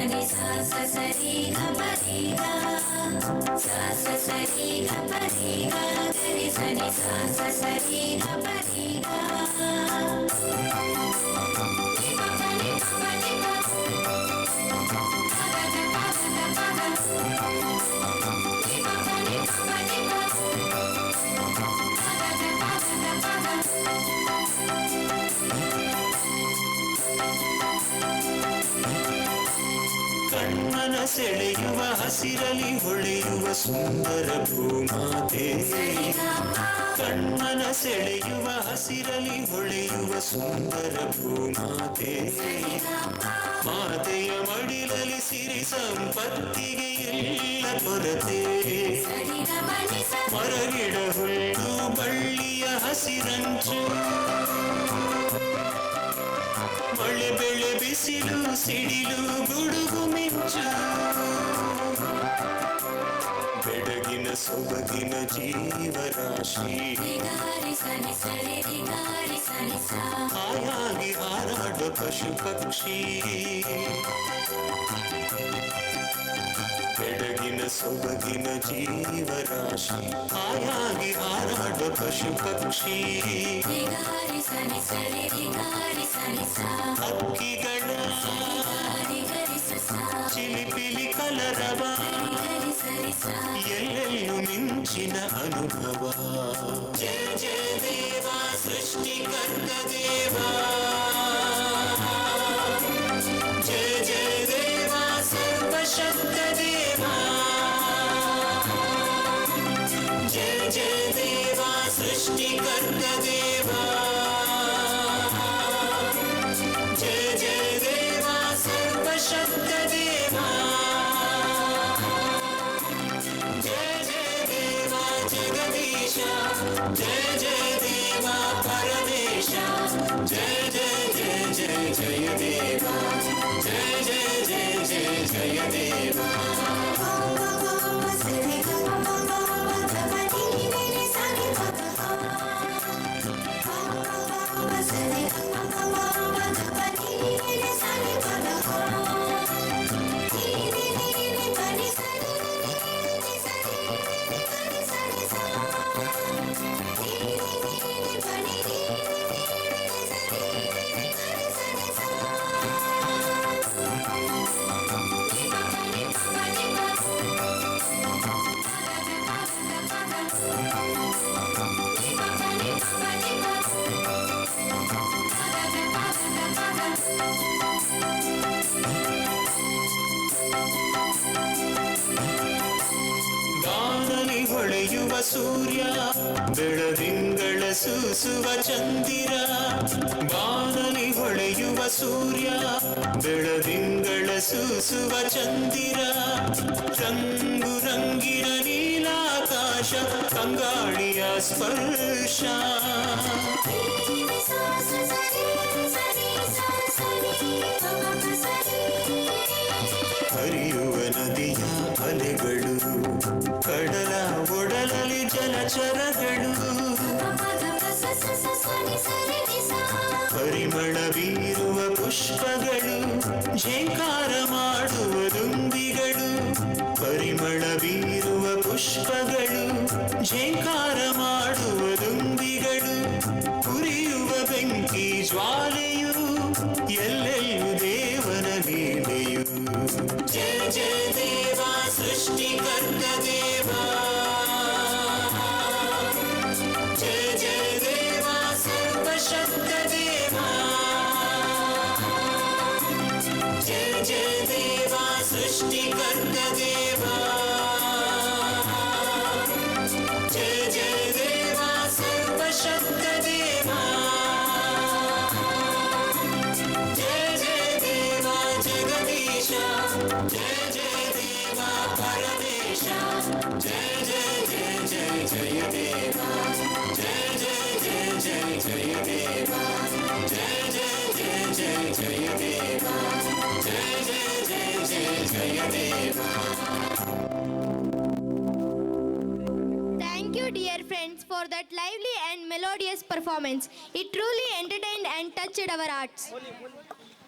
सनि सा सा सरि ग परि ग सा सा सरि ग परि ग गरि सनि सा सा सरि ग परि ग नि प प नि प प नि प ग ग प ग ग प ग नि प प नि प प नि प ग ग प ग ग प ग ಕಣ್ಣನ ಸೆಳೆಯುವ ಹಸಿರಲಿ ಹೊಳೆಯುವ ಸುಂದರ ಭೂಮಾತೆ ಕಣ್ಣನ ಸೆಳೆಯುವ ಹಸಿರಲಿ ಹೊಳೆಯುವ ಸುಂದರ ಭೂಮಾತೆ ಮಾತೆಯ ಮಡಿಲಲಿ ಸಿರಿ ಸಂಪತ್ತಿಗೆ ಎಲ್ಲ ಕೊರತೆ ಮರಗಿಡ ಹುಲ್ಲು ಬಳ್ಳಿಯ ಹಸಿರಂಚು ಮಳೆ ಬೆಳೆ ಬಿಸಿಲು ಸಿಡಿಲು ಗುಡುಗು ಮಿಂಚು ಬೆಡಗಿನ ಸೊಬಗಿನ ಜೀವರಾಶಿ ಹಾಯಾಗಿ ಹಾರಾಡ ಪಶು ಪಕ್ಷಿ ಬೆಡಗಿನ ಸೊಬಗಿನ ಜೀವರಾಶಿ ಹಾಯಾಗಿ ಹಾರಾಡ ಪಶು ಪಕ್ಷಿ ಹಕ್ಕಿಗಳ ಚಿಲಿಪಿಲಿ ಕಲರವ ಎಲ್ಲೆಲ್ಲೂ ಮಿಂಚಿನ ಅನುಭವ ಜಯ ಜಯ ದೇವ ಸೃಷ್ಟಿಕರ್ತ ದೇವ ಜಯ ಜಯ ದೇವ ಸರ್ವಶಕ್ತ ದೇವ ಜಯ ಜಯ ದೇವ ಸೃಷ್ಟಿಕರ್ತ ದೇವ ಜಯ ಜಯ ದೇವ ಸರ್ವಶಕ್ತ ದೇವ ಜಯ ಜಯ ದೇವ ಜಗದೀಶ ಜಯ ಜಯ ದೇವ ಪರಮೇಶ ಜಯ ಜಯ ಜಯ ಜಯ ಜಯ ದೇವ ಜಯ ಜಯ ಜಯ ಜಯ ಜಯ ದೇವ ಬಾನಲಿ ಹೊಳೆಯುವ ಸೂರ್ಯ ಬೆಳದಿಂಗಳ ಸೂಸುವ ಚಂದಿರ ಬಾನಲಿ ಹೊಳೆಯುವ ಸೂರ್ಯ ಬೆಳದಿಂಗಳ ಸೂಸುವ ಚಂದಿರ ರಂಗು ರಂಗಿನ ನೀಲಾಕಾಶ ತಂಗಾಳಿಯ ಸ್ಪರ್ಶ ಹರಿಯುವ ನದಿಯ ಅಲೆಗಳು ಕಡಲ ಒಡಲಲಿ ಜಲಚರಗಳು ಪರಿಮಳ ಬೀರುವ ಪುಷ್ಪಗಳು ಝೇಂಕಾರ ಮಾಡುವ ದುಂಬಿಗಳು ಪರಿಮಳ ಬೀರುವ ಪುಷ್ಪಗಳು ಝೇಂಕಾರ ಮಾಡುವ ದುಂಬಿಗಳು ಉರಿಯುವ ಬೆಂಕಿ ಜ್ವಾಲೆಯು ಎಲ್ಲೆಲ್ಲೂ ದೇವನ ಲೀಲೆಯು ಜಯ ಜಯ ದೇವ ಸೃಷ್ಟಿಕರ್ತ ದೇವ ಜಯ ಜಯ ದೇವ ಸರ್ವಶಕ್ತ ದೇವ ಜಯ ಜಯ ದೇವ ಸೃಷ್ಟಿಕರ್ತ ದೇವ ಜಯ ಜಯ ದೇವ ಸರ್ವಶಕ್ತ ದೇವ ಜಯ ಜಯ ದೇವ ಜಗದೀಶ ಜಯ ಜಯ ದೇವ ಪರಮೇಶ ಜಯ ಜಯ ಜಯ ಜಯ ಜಯ ದೇವ ಜಯ ಜಯ ಜಯ ಜಯ ಜಯ ದೇವ ಜಯ ಜಯ ಜಯ ಜಯ ಜಯ ದೇವ ಜಯ ಜಯ ಜಯ ಜಯ ಜಯ ದೇವ. Thank you, dear friends, for that lively and melodious performance. It truly entertained and touched our hearts.